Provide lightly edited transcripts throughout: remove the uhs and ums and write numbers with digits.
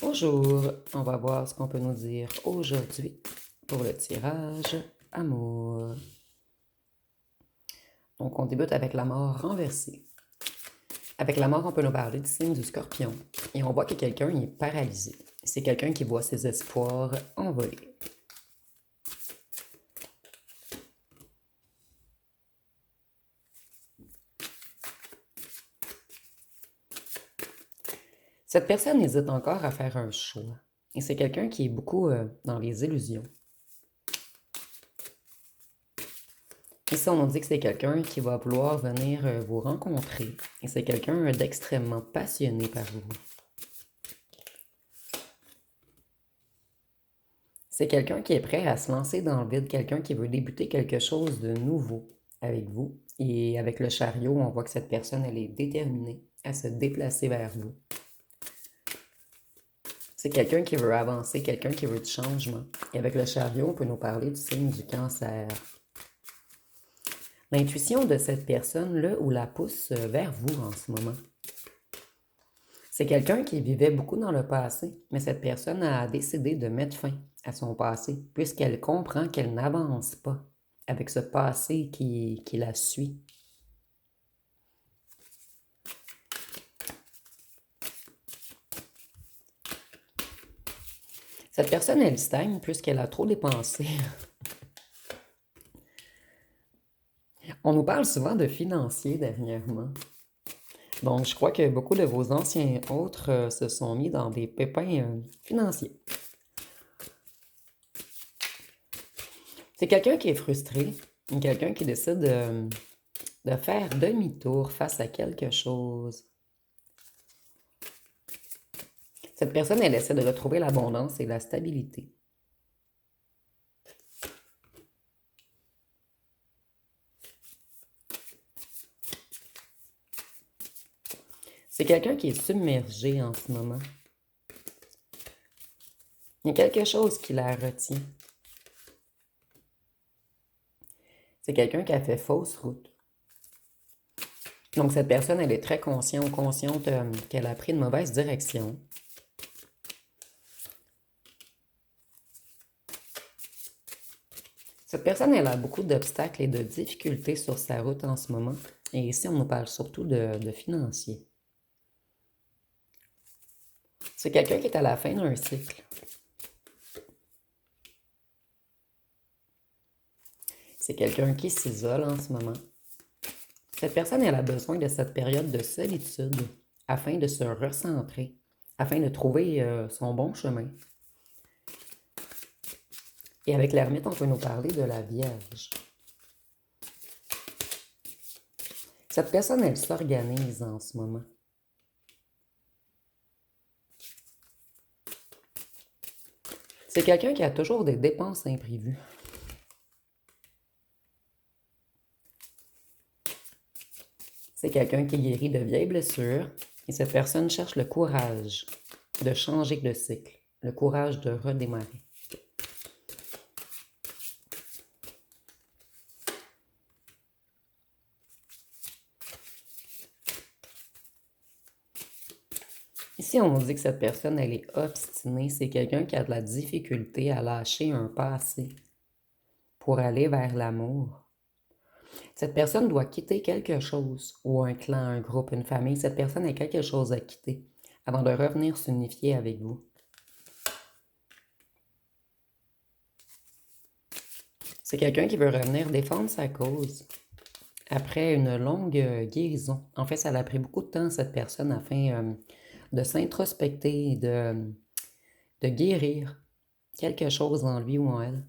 Bonjour, on va voir ce qu'on peut nous dire aujourd'hui pour le tirage amour. Donc, on débute avec la mort renversée. Avec la mort, on peut nous parler du signe du scorpion. Et on voit que quelqu'un est paralysé. C'est quelqu'un qui voit ses espoirs envoler. Cette personne hésite encore à faire un choix. Et c'est quelqu'un qui est beaucoup dans les illusions. Ici, on nous dit que c'est quelqu'un qui va vouloir venir vous rencontrer. Et c'est quelqu'un d'extrêmement passionné par vous. C'est quelqu'un qui est prêt à se lancer dans le vide, quelqu'un qui veut débuter quelque chose de nouveau avec vous. Et avec le chariot, on voit que cette personne, elle est déterminée à se déplacer vers vous. C'est quelqu'un qui veut avancer, quelqu'un qui veut du changement. Et avec le chariot, on peut nous parler du signe du cancer. L'intuition de cette personne-là ou la pousse vers vous en ce moment. C'est quelqu'un qui vivait beaucoup dans le passé, mais cette personne a décidé de mettre fin à son passé, puisqu'elle comprend qu'elle n'avance pas avec ce passé qui la suit. Cette personne, elle stagne puisqu'elle a trop dépensé. On nous parle souvent de financier dernièrement. Donc, je crois que beaucoup de vos anciens autres se sont mis dans des pépins financiers. C'est quelqu'un qui est frustré, quelqu'un qui décide de faire demi-tour face à quelque chose. Cette personne, elle essaie de retrouver l'abondance et la stabilité. C'est quelqu'un qui est submergé en ce moment. Il y a quelque chose qui la retient. C'est quelqu'un qui a fait fausse route. Donc, cette personne, elle est très consciente qu'elle a pris une mauvaise direction. Cette personne, elle a beaucoup d'obstacles et de difficultés sur sa route en ce moment. Et ici, on nous parle surtout de financier. C'est quelqu'un qui est à la fin d'un cycle. C'est quelqu'un qui s'isole en ce moment. Cette personne, elle a besoin de cette période de solitude afin de se recentrer, afin de trouver son bon chemin. Et avec l'ermite, on peut nous parler de la Vierge. Cette personne, elle s'organise en ce moment. C'est quelqu'un qui a toujours des dépenses imprévues. C'est quelqu'un qui guérit de vieilles blessures. Et cette personne cherche le courage de changer de cycle, le courage de redémarrer. Ici, on nous dit que cette personne, elle est obstinée. C'est quelqu'un qui a de la difficulté à lâcher un passé pour aller vers l'amour. Cette personne doit quitter quelque chose, ou un clan, un groupe, une famille. Cette personne a quelque chose à quitter avant de revenir s'unifier avec vous. C'est quelqu'un qui veut revenir défendre sa cause après une longue guérison. En fait, ça a pris beaucoup de temps, cette personne, afin de s'introspecter, de guérir quelque chose en lui ou en elle.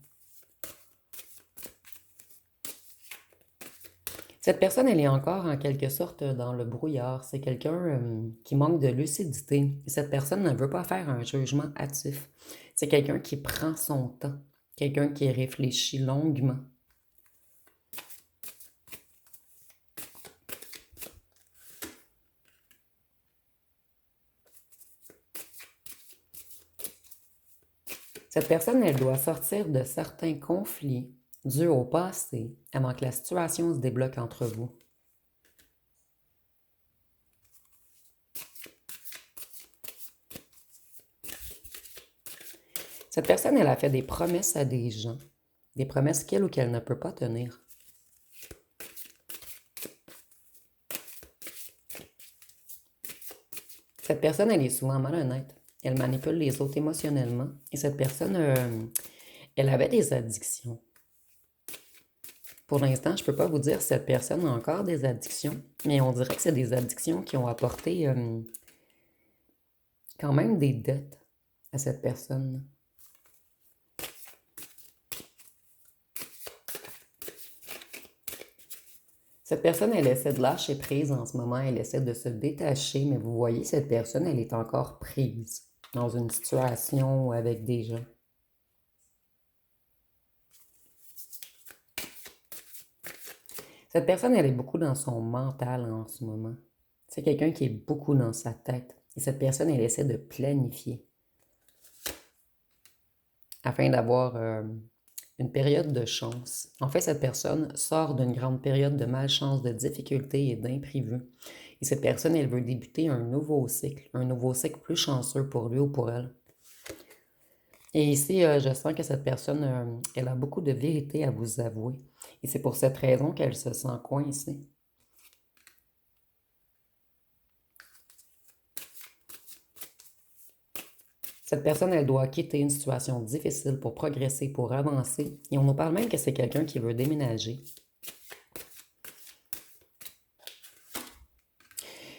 Cette personne, elle est encore en quelque sorte dans le brouillard. C'est quelqu'un qui manque de lucidité. Cette personne ne veut pas faire un jugement hâtif. C'est quelqu'un qui prend son temps, quelqu'un qui réfléchit longuement. Cette personne, elle doit sortir de certains conflits dus au passé avant que la situation se débloque entre vous. Cette personne, elle a fait des promesses à des gens, des promesses qu'elle ou qu'elle ne peut pas tenir. Cette personne, elle est souvent malhonnête. Elle manipule les autres émotionnellement. Et cette personne, elle avait des addictions. Pour l'instant, je ne peux pas vous dire si cette personne a encore des addictions, mais on dirait que c'est des addictions qui ont apporté quand même des dettes à cette personne. Cette personne, elle essaie de lâcher prise en ce moment, elle essaie de se détacher, mais vous voyez, cette personne, elle est encore prise dans une situation avec des gens. Cette personne, elle est beaucoup dans son mental en ce moment. C'est quelqu'un qui est beaucoup dans sa tête. Et cette personne, elle essaie de planifier afin d'avoir une période de chance. En fait, cette personne sort d'une grande période de malchance, de difficultés et d'imprévus. Et cette personne, elle veut débuter un nouveau cycle plus chanceux pour lui ou pour elle. Et ici, je sens que cette personne, elle a beaucoup de vérité à vous avouer. Et c'est pour cette raison qu'elle se sent coincée. Cette personne, elle doit quitter une situation difficile pour progresser, pour avancer. Et on nous parle même que c'est quelqu'un qui veut déménager.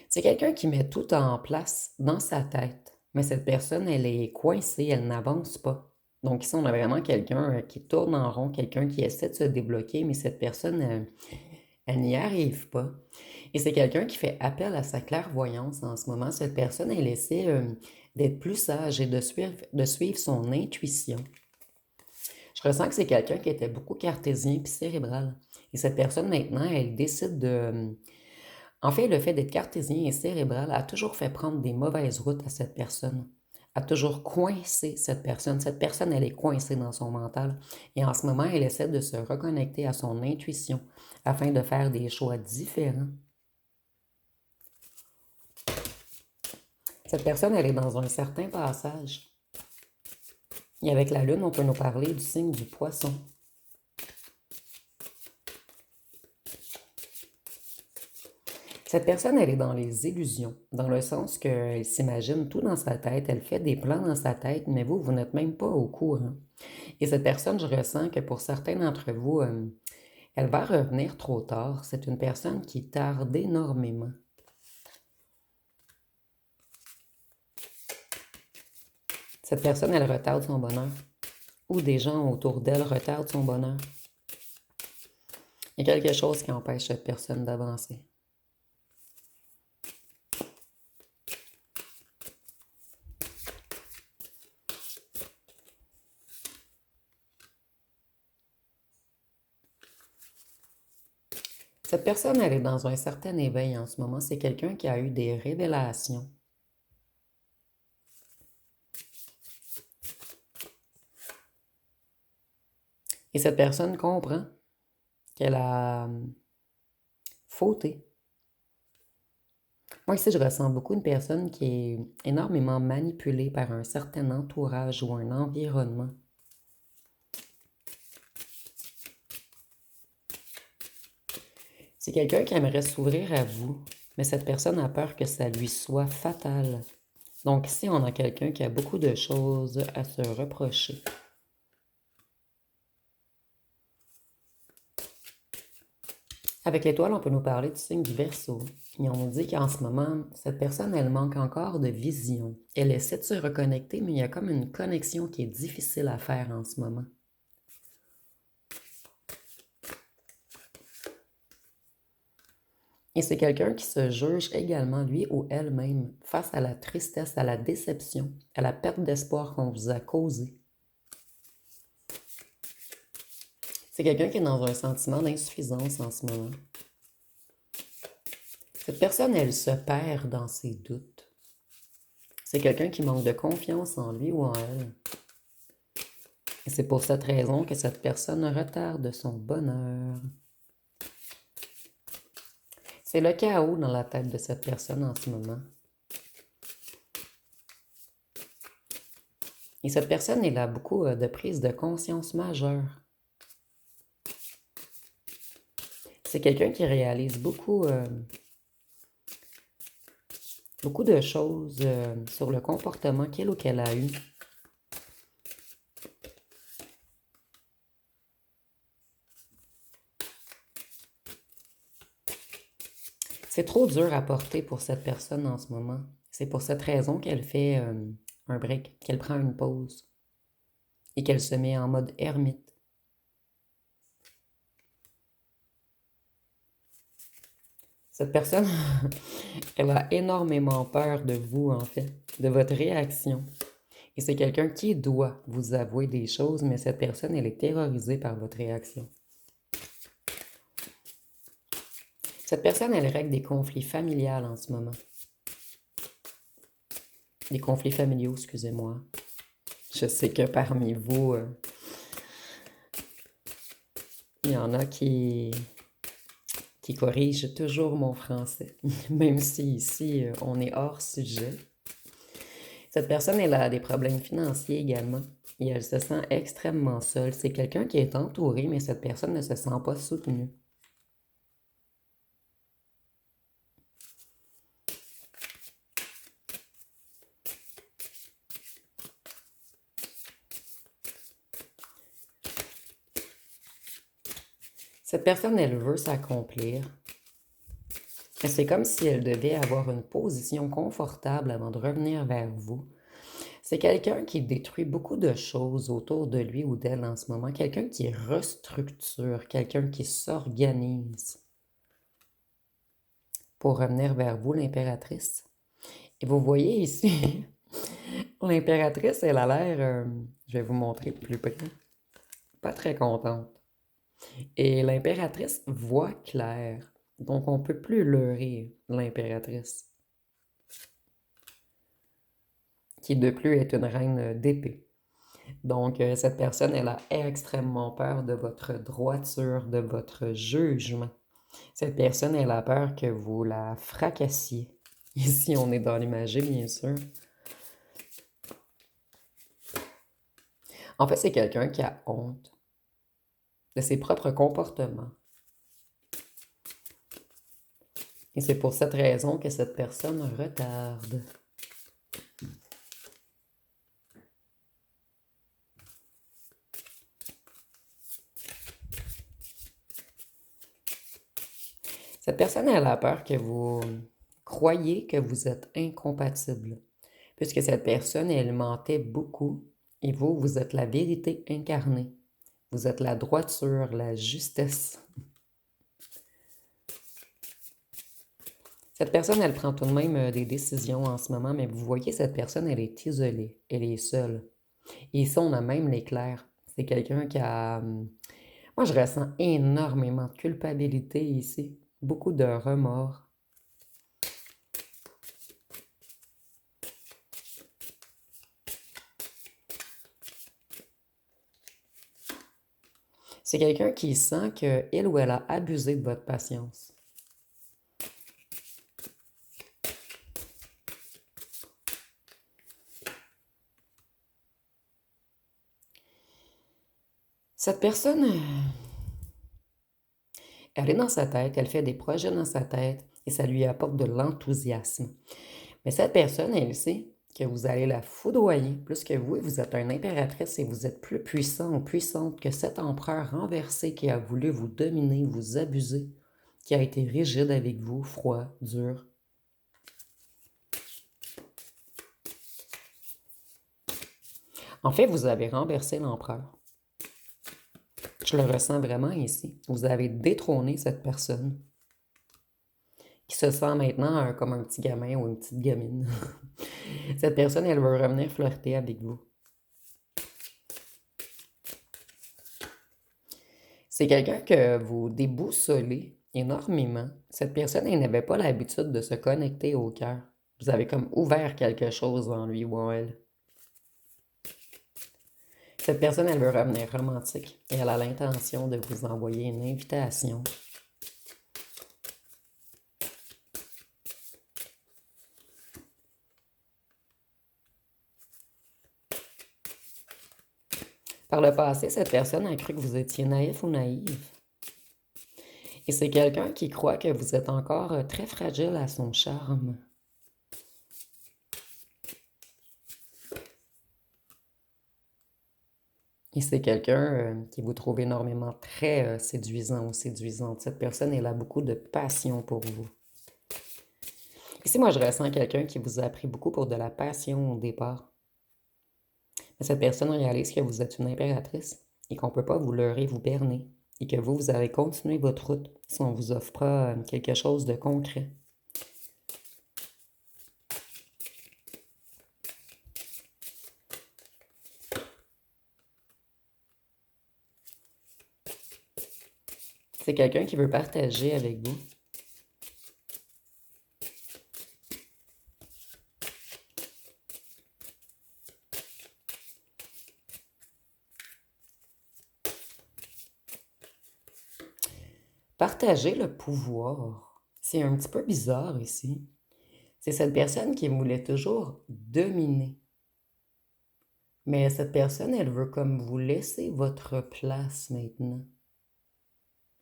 C'est quelqu'un qui met tout en place dans sa tête. Mais cette personne, elle est coincée, elle n'avance pas. Donc ici, on a vraiment quelqu'un qui tourne en rond, quelqu'un qui essaie de se débloquer, mais cette personne, elle n'y arrive pas. Et c'est quelqu'un qui fait appel à sa clairvoyance en ce moment. Cette personne, elle essaie d'être plus sage et de suivre son intuition. Je ressens que c'est quelqu'un qui était beaucoup cartésien puis cérébral. Et cette personne, maintenant, elle décide de... En fait, le fait d'être cartésien et cérébral a toujours fait prendre des mauvaises routes à cette personne. A toujours coincé cette personne. Cette personne, elle est coincée dans son mental. Et en ce moment, elle essaie de se reconnecter à son intuition afin de faire des choix différents. Cette personne, elle est dans un certain passage. Et avec la Lune, on peut nous parler du signe du Poisson. Cette personne, elle est dans les illusions, dans le sens qu'elle s'imagine tout dans sa tête, elle fait des plans dans sa tête, mais vous n'êtes même pas au courant. Et cette personne, je ressens que pour certains d'entre vous, elle va revenir trop tard. C'est une personne qui tarde énormément. Cette personne, elle retarde son bonheur. Ou des gens autour d'elle retardent son bonheur. Il y a quelque chose qui empêche cette personne d'avancer. Cette personne, elle est dans un certain éveil en ce moment. C'est quelqu'un qui a eu des révélations. Et cette personne comprend qu'elle a fauté. Moi, ici, je ressens beaucoup une personne qui est énormément manipulée par un certain entourage ou un environnement. C'est quelqu'un qui aimerait s'ouvrir à vous, mais cette personne a peur que ça lui soit fatal. Donc ici, on a quelqu'un qui a beaucoup de choses à se reprocher. Avec l'étoile, on peut nous parler du signe du Verseau. Et on nous dit qu'en ce moment, cette personne, elle manque encore de vision. Elle essaie de se reconnecter, mais il y a comme une connexion qui est difficile à faire en ce moment. Et c'est quelqu'un qui se juge également, lui ou elle-même, face à la tristesse, à la déception, à la perte d'espoir qu'on vous a causé. C'est quelqu'un qui est dans un sentiment d'insuffisance en ce moment. Cette personne, elle se perd dans ses doutes. C'est quelqu'un qui manque de confiance en lui ou en elle. Et c'est pour cette raison que cette personne retarde son bonheur. C'est le chaos dans la tête de cette personne en ce moment. Et cette personne, elle a beaucoup de prise de conscience majeure. C'est quelqu'un qui réalise beaucoup de choses sur le comportement qu'il ou qu'elle a eu. C'est trop dur à porter pour cette personne en ce moment. C'est pour cette raison qu'elle fait un break, qu'elle prend une pause et qu'elle se met en mode ermite. Cette personne, elle a énormément peur de vous, en fait, de votre réaction. Et c'est quelqu'un qui doit vous avouer des choses, mais cette personne, elle est terrorisée par votre réaction. Cette personne, elle règle des conflits familiaux en ce moment. Des conflits familiaux, excusez-moi. Je sais que parmi vous, il y en a qui corrigent toujours mon français, même si ici, on est hors sujet. Cette personne, elle a des problèmes financiers également et elle se sent extrêmement seule. C'est quelqu'un qui est entouré, mais cette personne ne se sent pas soutenue. Cette personne, elle veut s'accomplir. Mais c'est comme si elle devait avoir une position confortable avant de revenir vers vous. C'est quelqu'un qui détruit beaucoup de choses autour de lui ou d'elle en ce moment. Quelqu'un qui restructure, quelqu'un qui s'organise pour revenir vers vous, l'impératrice. Et vous voyez ici, l'impératrice, elle a l'air, je vais vous montrer plus près, pas très contente. Et l'impératrice voit clair. Donc, on ne peut plus leurrer l'impératrice, qui de plus est une reine d'épée. Donc, cette personne, elle a extrêmement peur de votre droiture, de votre jugement. Cette personne, elle a peur que vous la fracassiez. Ici, on est dans l'imagerie, bien sûr. En fait, c'est quelqu'un qui a honte de ses propres comportements. Et c'est pour cette raison que cette personne retarde. Cette personne, elle a peur que vous croyez que vous êtes incompatible, puisque cette personne, elle mentait beaucoup, et vous, vous êtes la vérité incarnée. Vous êtes la droiture, la justesse. Cette personne, elle prend tout de même des décisions en ce moment, mais vous voyez, cette personne, elle est isolée, elle est seule. Et ici, on a même l'éclair. C'est quelqu'un qui a... Moi, je ressens énormément de culpabilité ici, beaucoup de remords. C'est quelqu'un qui sent qu'elle ou elle a abusé de votre patience. Cette personne, elle est dans sa tête, elle fait des projets dans sa tête et ça lui apporte de l'enthousiasme. Mais cette personne, elle sait que vous allez la foudroyer plus que vous et vous êtes une impératrice et vous êtes plus puissant ou puissante que cet empereur renversé qui a voulu vous dominer, vous abuser, qui a été rigide avec vous, froid, dur. En fait, vous avez renversé l'empereur. Je le ressens vraiment ici. Vous avez détrôné cette personne qui se sent maintenant comme un petit gamin ou une petite gamine. Cette personne, elle veut revenir flirter avec vous. C'est quelqu'un que vous déboussolez énormément. Cette personne, elle n'avait pas l'habitude de se connecter au cœur. Vous avez comme ouvert quelque chose en lui ou en elle. Cette personne, elle veut revenir romantique et elle a l'intention de vous envoyer une invitation. Par le passé, cette personne a cru que vous étiez naïf ou naïve. Et c'est quelqu'un qui croit que vous êtes encore très fragile à son charme. Et c'est quelqu'un qui vous trouve énormément très séduisant ou séduisante. Cette personne, elle a beaucoup de passion pour vous. Ici, moi, je ressens quelqu'un qui vous a pris beaucoup pour de la passion au départ. Mais cette personne réalise que vous êtes une impératrice et qu'on ne peut pas vous leurrer, vous berner. Et que vous allez continuer votre route si on vous offre pas quelque chose de concret. C'est quelqu'un qui veut partager avec vous. Partager le pouvoir. C'est un petit peu bizarre ici. C'est cette personne qui voulait toujours dominer. Mais cette personne, elle veut comme vous laisser votre place maintenant.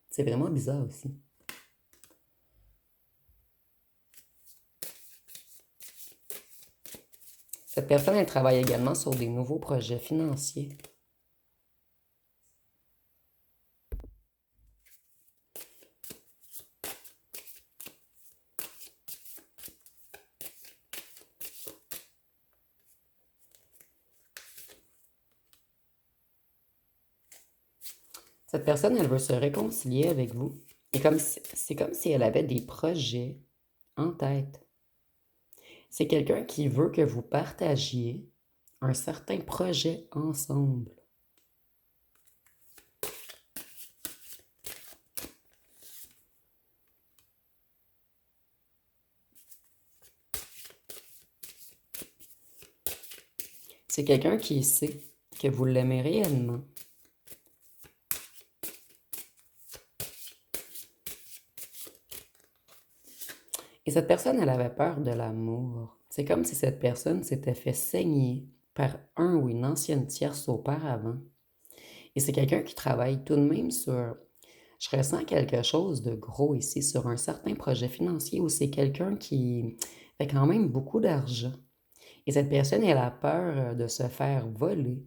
C'est vraiment bizarre aussi. Cette personne, elle travaille également sur des nouveaux projets financiers. Cette personne, elle veut se réconcilier avec vous. Et c'est comme si elle avait des projets en tête. C'est quelqu'un qui veut que vous partagiez un certain projet ensemble. C'est quelqu'un qui sait que vous l'aimez réellement. Et cette personne, elle avait peur de l'amour. C'est comme si cette personne s'était fait saigner par un ou une ancienne tierce auparavant. Et c'est quelqu'un qui travaille tout de même sur... Je ressens quelque chose de gros ici, sur un certain projet financier où c'est quelqu'un qui fait quand même beaucoup d'argent. Et cette personne, elle a peur de se faire voler.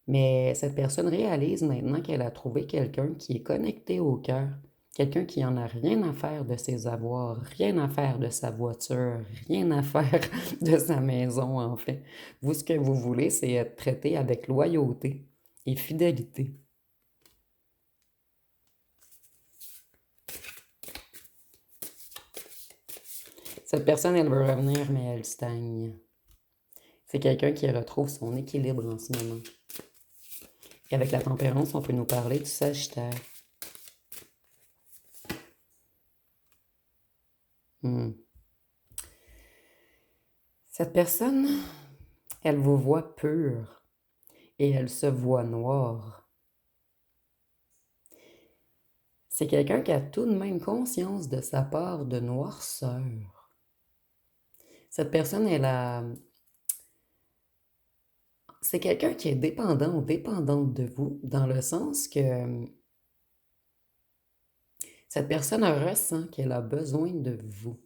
Mais cette personne réalise maintenant qu'elle a trouvé quelqu'un qui est connecté au cœur, quelqu'un qui en a rien à faire de ses avoirs, rien à faire de sa voiture, rien à faire de sa maison en fait. Vous, ce que vous voulez, c'est être traité avec loyauté et fidélité. Cette personne, elle veut revenir, mais elle stagne. C'est quelqu'un qui retrouve son équilibre en ce moment. Et avec la tempérance, on peut nous parler du Sagittaire. Cette personne, elle vous voit pur et elle se voit noire. C'est quelqu'un qui a tout de même conscience de sa part de noirceur. Cette personne, c'est quelqu'un qui est dépendant ou dépendante de vous, dans le sens que cette personne ressent qu'elle a besoin de vous.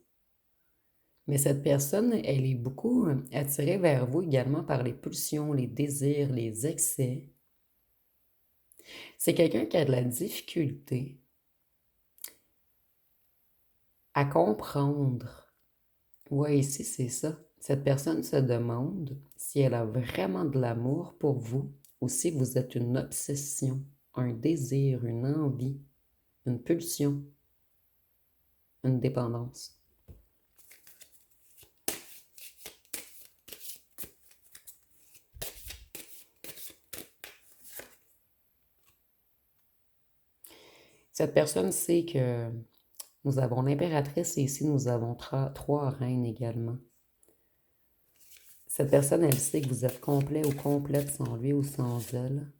Mais cette personne, elle est beaucoup attirée vers vous également par les pulsions, les désirs, les excès. C'est quelqu'un qui a de la difficulté à comprendre. Ouais, ici, c'est ça. Cette personne se demande si elle a vraiment de l'amour pour vous ou si vous êtes une obsession, un désir, une envie, une pulsion, une dépendance. Cette personne sait que nous avons l'impératrice et ici nous avons trois reines également. Cette personne, elle sait que vous êtes complet ou complète sans lui ou sans elle.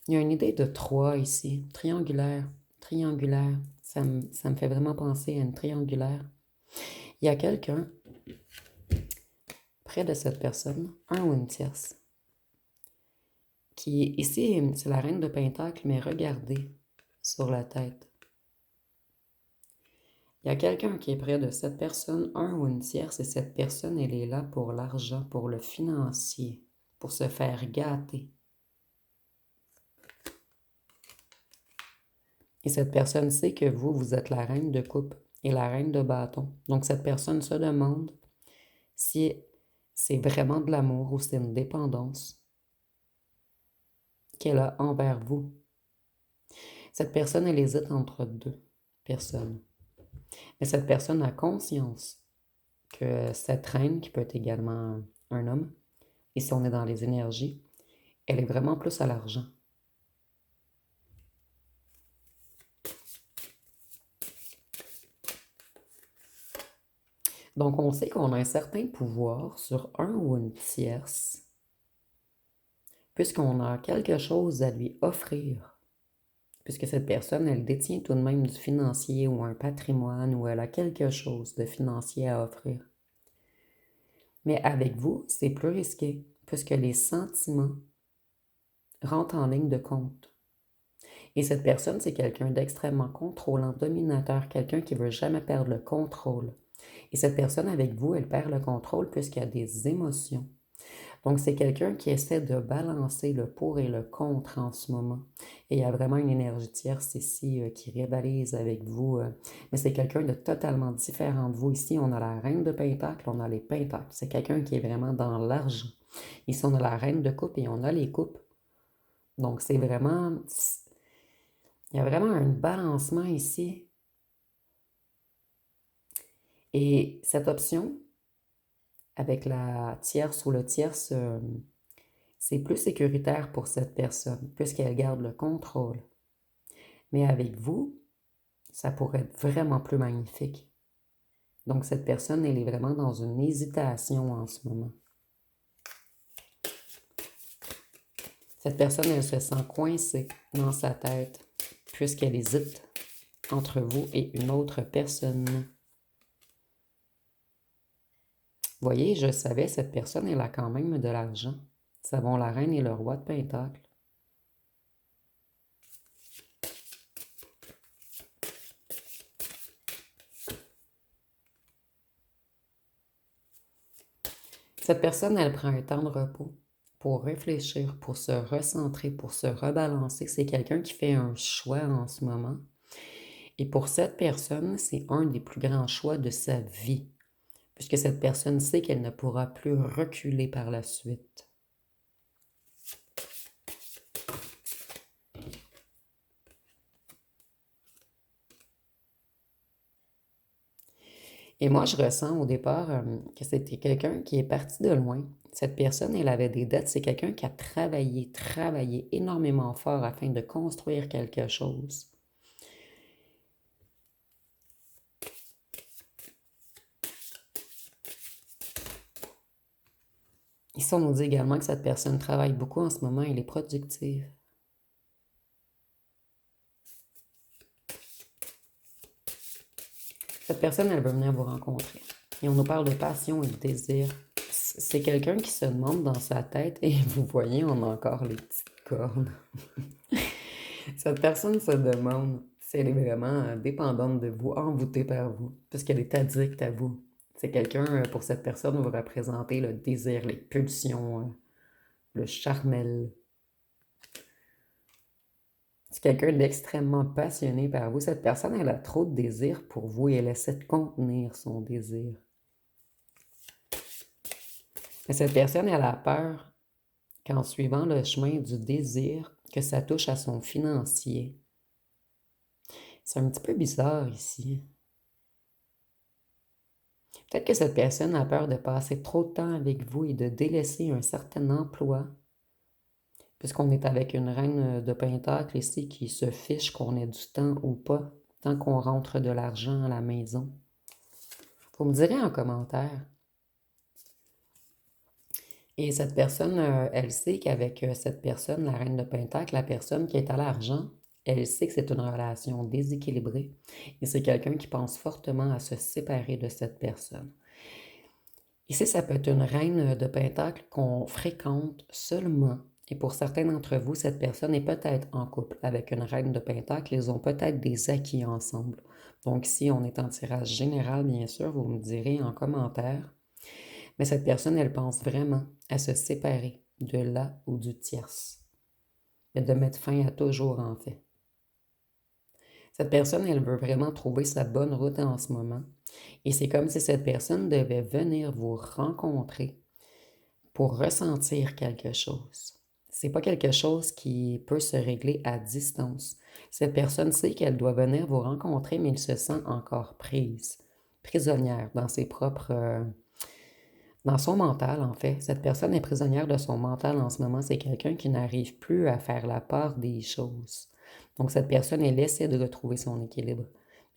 Il y a une idée de 3 ici, triangulaire, triangulaire. Ça me fait vraiment penser à une triangulaire. Il y a quelqu'un près de cette personne, un ou une tierce, qui est ici, c'est la reine de Pentacle, mais regardez sur la tête. Il y a quelqu'un qui est près de cette personne, un ou une tierce, et cette personne, elle est là pour l'argent, pour le financier, pour se faire gâter. Et cette personne sait que vous êtes la reine de coupe et la reine de bâton. Donc cette personne se demande si c'est vraiment de l'amour ou c'est une dépendance qu'elle a envers vous. Cette personne, elle hésite entre deux personnes. Mais cette personne a conscience que cette reine, qui peut être également un homme, et si on est dans les énergies, elle est vraiment plus à l'argent. Donc, on sait qu'on a un certain pouvoir sur un ou une tierce, puisqu'on a quelque chose à lui offrir. Puisque cette personne, elle détient tout de même du financier ou un patrimoine, ou elle a quelque chose de financier à offrir. Mais avec vous, c'est plus risqué, puisque les sentiments rentrent en ligne de compte. Et cette personne, c'est quelqu'un d'extrêmement contrôlant, dominateur, quelqu'un qui ne veut jamais perdre le contrôle. Et cette personne avec vous, elle perd le contrôle puisqu'il y a des émotions. Donc, c'est quelqu'un qui essaie de balancer le pour et le contre en ce moment. Et il y a vraiment une énergie tierce ici qui rivalise avec vous. Mais c'est quelqu'un de totalement différent de vous. Ici, on a la reine de Pentacle, on a les Pentacles. C'est quelqu'un qui est vraiment dans l'argent. Ici, on a la reine de coupe et on a les coupes. Donc, c'est vraiment... Il y a vraiment un balancement ici. Et cette option, avec la tierce ou le tierce, c'est plus sécuritaire pour cette personne, puisqu'elle garde le contrôle. Mais avec vous, ça pourrait être vraiment plus magnifique. Donc cette personne, elle est vraiment dans une hésitation en ce moment. Cette personne, elle se sent coincée dans sa tête, puisqu'elle hésite entre vous et une autre personne. Vous voyez, je savais, cette personne, elle a quand même de l'argent. Nous avons la reine et le roi de Pentacle. Cette personne, elle prend un temps de repos pour réfléchir, pour se recentrer, pour se rebalancer. C'est quelqu'un qui fait un choix en ce moment. Et pour cette personne, c'est un des plus grands choix de sa vie, puisque cette personne sait qu'elle ne pourra plus reculer par la suite. Et moi, je ressens au départ que c'était quelqu'un qui est parti de loin. Cette personne, elle avait des dettes. C'est quelqu'un qui a travaillé énormément fort afin de construire quelque chose. Ici, on nous dit également que cette personne travaille beaucoup en ce moment, elle est productive. Cette personne, elle veut venir vous rencontrer. Et on nous parle de passion et de désir. C'est quelqu'un qui se demande dans sa tête, et vous voyez, on a encore les petites cornes. Cette personne se demande si elle est vraiment dépendante de vous, envoûtée par vous, parce qu'elle est addict à vous. C'est quelqu'un, pour cette personne, vous représentez le désir, les pulsions, le charnel. C'est quelqu'un d'extrêmement passionné par vous. Cette personne, elle a trop de désir pour vous et elle essaie de contenir son désir. Mais cette personne, elle a peur qu'en suivant le chemin du désir, que ça touche à son financier. C'est un petit peu bizarre ici. Peut-être que cette personne a peur de passer trop de temps avec vous et de délaisser un certain emploi, puisqu'on est avec une reine de Pentacle ici qui se fiche qu'on ait du temps ou pas, tant qu'on rentre de l'argent à la maison. Vous me direz en commentaire. Et cette personne, elle sait qu'avec cette personne, la reine de Pentacle, la personne qui est à l'argent, elle sait que c'est une relation déséquilibrée et c'est quelqu'un qui pense fortement à se séparer de cette personne. Ici, ça peut être une reine de Pentacle qu'on fréquente seulement. Et pour certains d'entre vous, cette personne est peut-être en couple avec une reine de Pentacle. Ils ont peut-être des acquis ensemble. Donc, si on est en tirage général, bien sûr, vous me direz en commentaire. Mais cette personne, elle pense vraiment à se séparer de la ou du tierce. Mais de mettre fin à toujours, en fait. Cette personne, elle veut vraiment trouver sa bonne route en ce moment. Et c'est comme si cette personne devait venir vous rencontrer pour ressentir quelque chose. C'est pas quelque chose qui peut se régler à distance. Cette personne sait qu'elle doit venir vous rencontrer, mais elle se sent encore prise, prisonnière dans ses propres, dans son mental, en fait. Cette personne est prisonnière de son mental en ce moment. C'est quelqu'un qui n'arrive plus à faire la part des choses. Donc, cette personne, elle essaie de retrouver son équilibre.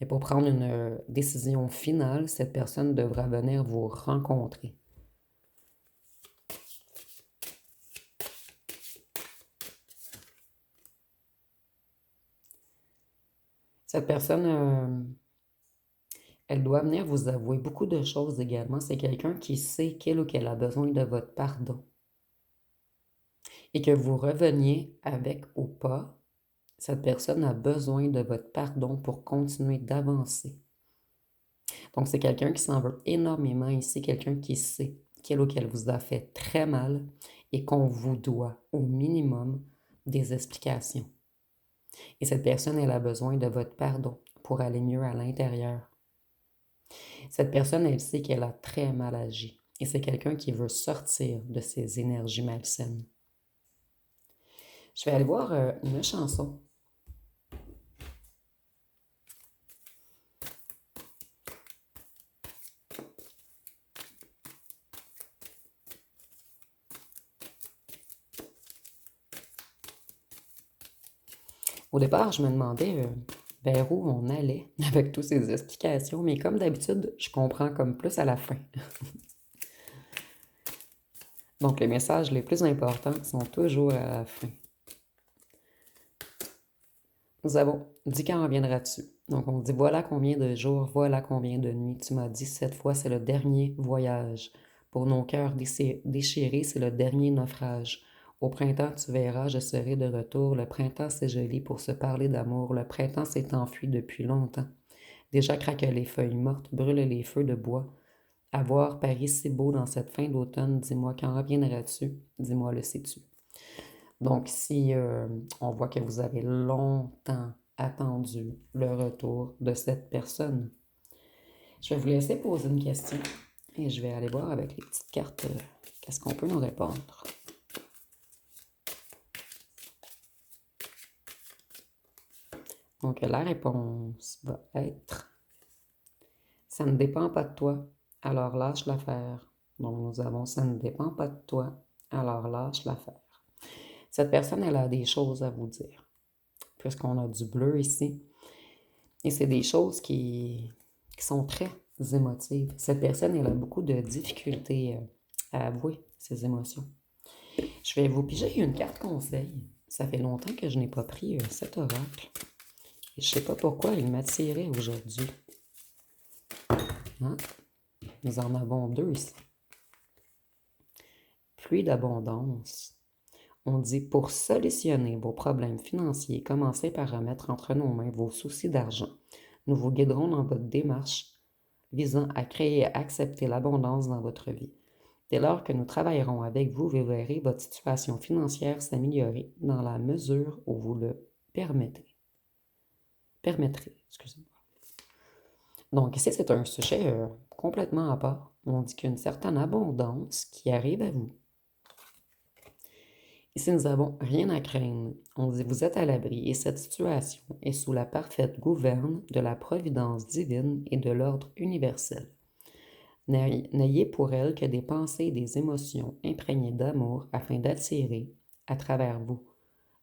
Mais pour prendre une décision finale, cette personne devra venir vous rencontrer. Cette personne, elle doit venir vous avouer beaucoup de choses également. C'est quelqu'un qui sait qu'il ou qu'elle a besoin de votre pardon. Et que vous reveniez avec ou pas, cette personne a besoin de votre pardon pour continuer d'avancer. Donc, c'est quelqu'un qui s'en veut énormément ici, quelqu'un qui sait qu'il ou qu'elle vous a fait très mal et qu'on vous doit au minimum des explications. Et cette personne, elle a besoin de votre pardon pour aller mieux à l'intérieur. Cette personne, elle sait qu'elle a très mal agi. Et c'est quelqu'un qui veut sortir de ses énergies malsaines. Je vais aller voir une chanson. Au départ, je me demandais vers où on allait avec toutes ces explications, mais comme d'habitude, je comprends comme plus à la fin. Donc, les messages les plus importants sont toujours à la fin. Nous avons dit quand reviendras-tu? Donc, on dit voilà combien de jours, voilà combien de nuits. Tu m'as dit cette fois, c'est le dernier voyage. Pour nos cœurs déchirés, c'est le dernier naufrage. Au printemps, tu verras, je serai de retour. Le printemps, c'est joli pour se parler d'amour. Le printemps s'est enfui depuis longtemps. Déjà craquent les feuilles mortes, brûlent les feux de bois. À voir Paris si beau dans cette fin d'automne, dis-moi quand reviendras-tu? Dis-moi le sais-tu? Donc, si on voit que vous avez longtemps attendu le retour de cette personne, je vais vous laisser poser une question et je vais aller voir avec les petites cartes qu'est-ce qu'on peut nous répondre. Donc, la réponse va être ça ne dépend pas de toi, alors lâche l'affaire. Donc, nous avons ça ne dépend pas de toi, alors lâche l'affaire. Cette personne, elle a des choses à vous dire, puisqu'on a du bleu ici. Et c'est des choses qui sont très émotives. Cette personne, elle a beaucoup de difficultés à avouer ses émotions. Je vais vous piger une carte conseil. Ça fait longtemps que je n'ai pas pris cet oracle. Et je ne sais pas pourquoi il m'attirait aujourd'hui. Hein? Nous en avons deux ici. Pluie d'abondance. On dit pour solutionner vos problèmes financiers, commencez par remettre entre nos mains vos soucis d'argent. Nous vous guiderons dans votre démarche visant à créer et accepter l'abondance dans votre vie. Dès lors que nous travaillerons avec vous, vous verrez votre situation financière s'améliorer dans la mesure où vous le permettrez. Excusez-moi. Donc ici, c'est un sujet complètement à part. On dit qu'il y a une certaine abondance qui arrive à vous. Ici, nous n'avons rien à craindre. On dit vous êtes à l'abri et cette situation est sous la parfaite gouverne de la providence divine et de l'ordre universel. N'ayez pour elle que des pensées et des émotions imprégnées d'amour afin d'attirer, à travers vous,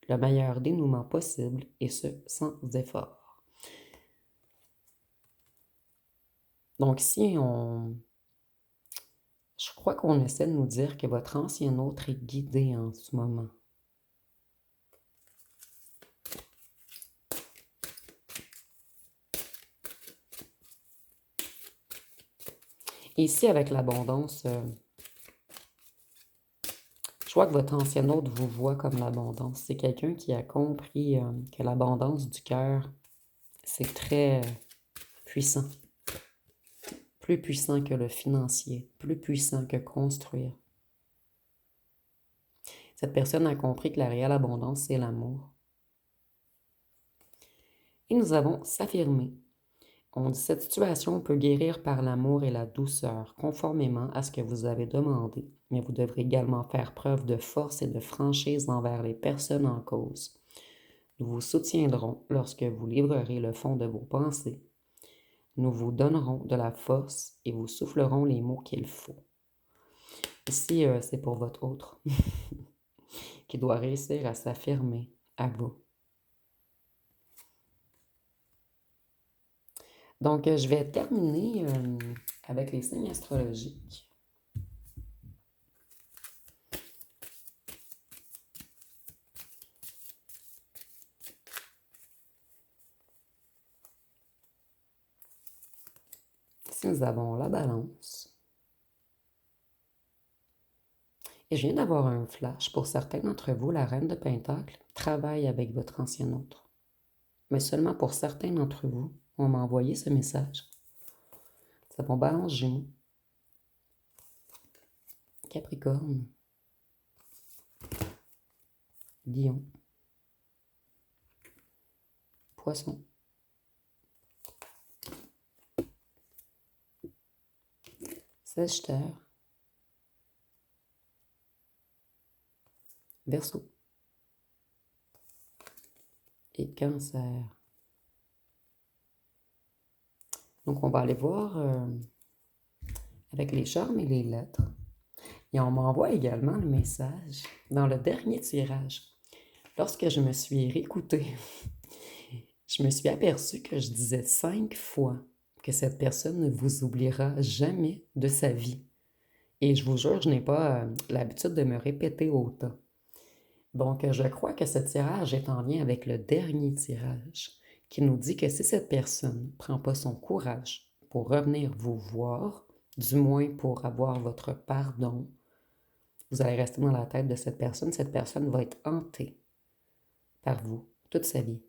le meilleur dénouement possible et ce, sans effort. Donc si je crois qu'on essaie de nous dire que votre ancien autre est guidé en ce moment. Ici, avec l'abondance, je vois que votre ancien hôte vous voit comme l'abondance. C'est quelqu'un qui a compris que l'abondance du cœur, c'est très puissant. Plus puissant que le financier, plus puissant que construire. Cette personne a compris que la réelle abondance, c'est l'amour. Et nous avons s'affirmer. On dit cette situation peut guérir par l'amour et la douceur, conformément à ce que vous avez demandé, mais vous devrez également faire preuve de force et de franchise envers les personnes en cause. Nous vous soutiendrons lorsque vous livrerez le fond de vos pensées. Nous vous donnerons de la force et vous soufflerons les mots qu'il faut. Ici, c'est pour votre autre qui doit réussir à s'affirmer à vous. Donc, je vais terminer avec les signes astrologiques. Ici, nous avons la balance. Et je viens d'avoir un flash. Pour certains d'entre vous, la reine de Pentacle travaille avec votre ancien autre. Mais seulement pour certains d'entre vous, on m'a envoyé ce message. Nous avons Balance, Gémeaux, Capricorne, Lion, Poisson, Sagittaire, Verseau et Cancer. Donc, on va aller voir avec les charmes et les lettres. Et on m'envoie également le message dans le dernier tirage. Lorsque je me suis réécoutée, je me suis aperçue que je disais 5 fois que cette personne ne vous oubliera jamais de sa vie. Et je vous jure, je n'ai pas l'habitude de me répéter autant. Donc, je crois que ce tirage est en lien avec le dernier tirage qui nous dit que si cette personne ne prend pas son courage pour revenir vous voir, du moins pour avoir votre pardon, vous allez rester dans la tête de cette personne. Cette personne va être hantée par vous toute sa vie.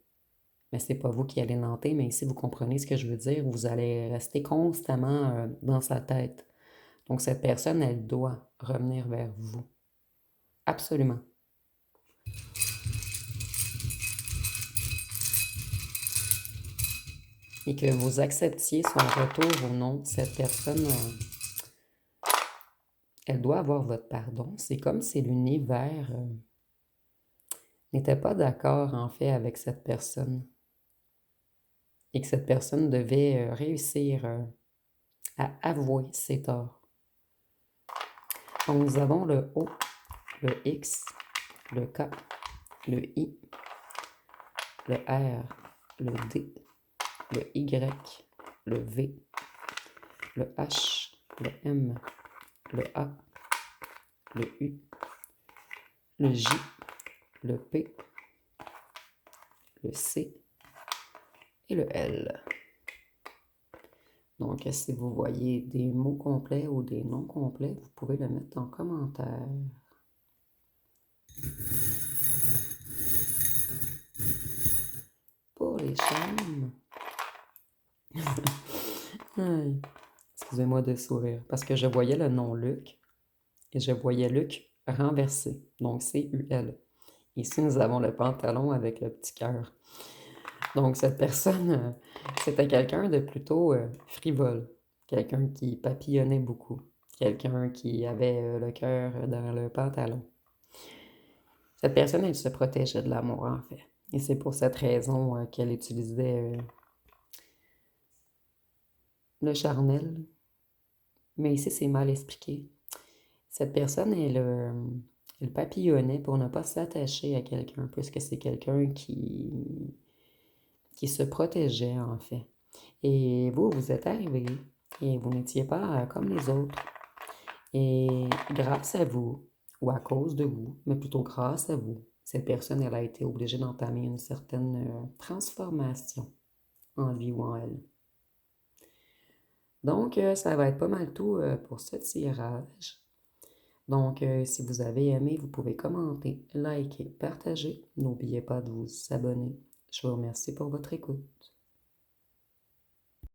Mais ce n'est pas vous qui allez l'hanter, mais ici, vous comprenez ce que je veux dire. Vous allez rester constamment dans sa tête. Donc, cette personne, elle doit revenir vers vous. Absolument. Et que vous acceptiez son retour ou non, cette personne, elle doit avoir votre pardon. C'est comme si l'univers n'était pas d'accord, en fait, avec cette personne. Et que cette personne devait réussir à avouer ses torts. Donc, nous avons le O, le X, le K, le I, le R, le D, le Y, le V, le H, le M, le A, le U, le J, le P, le C et le L. Donc, si vous voyez des mots complets ou des noms complets, vous pouvez le mettre en commentaire. Pour les charmes. Excusez-moi de sourire, parce que je voyais le nom Luc et je voyais Luc renversé, donc C-U-L. Ici, nous avons le pantalon avec le petit cœur. Donc, cette personne, c'était quelqu'un de plutôt frivole, quelqu'un qui papillonnait beaucoup, quelqu'un qui avait le cœur dans le pantalon. Cette personne, elle se protégeait de l'amour, en fait. Et c'est pour cette raison qu'elle utilisait le charnel. Mais ici, c'est mal expliqué. Cette personne, elle papillonnait pour ne pas s'attacher à quelqu'un, puisque c'est quelqu'un qui se protégeait, en fait. Et vous, vous êtes arrivé et vous n'étiez pas comme les autres. Et grâce à vous, ou à cause de vous, mais plutôt grâce à vous, cette personne, elle a été obligée d'entamer une certaine transformation en lui ou en elle. Donc, ça va être pas mal tout pour ce tirage. Donc, si vous avez aimé, vous pouvez commenter, liker, partager. N'oubliez pas de vous abonner. Je vous remercie pour votre écoute.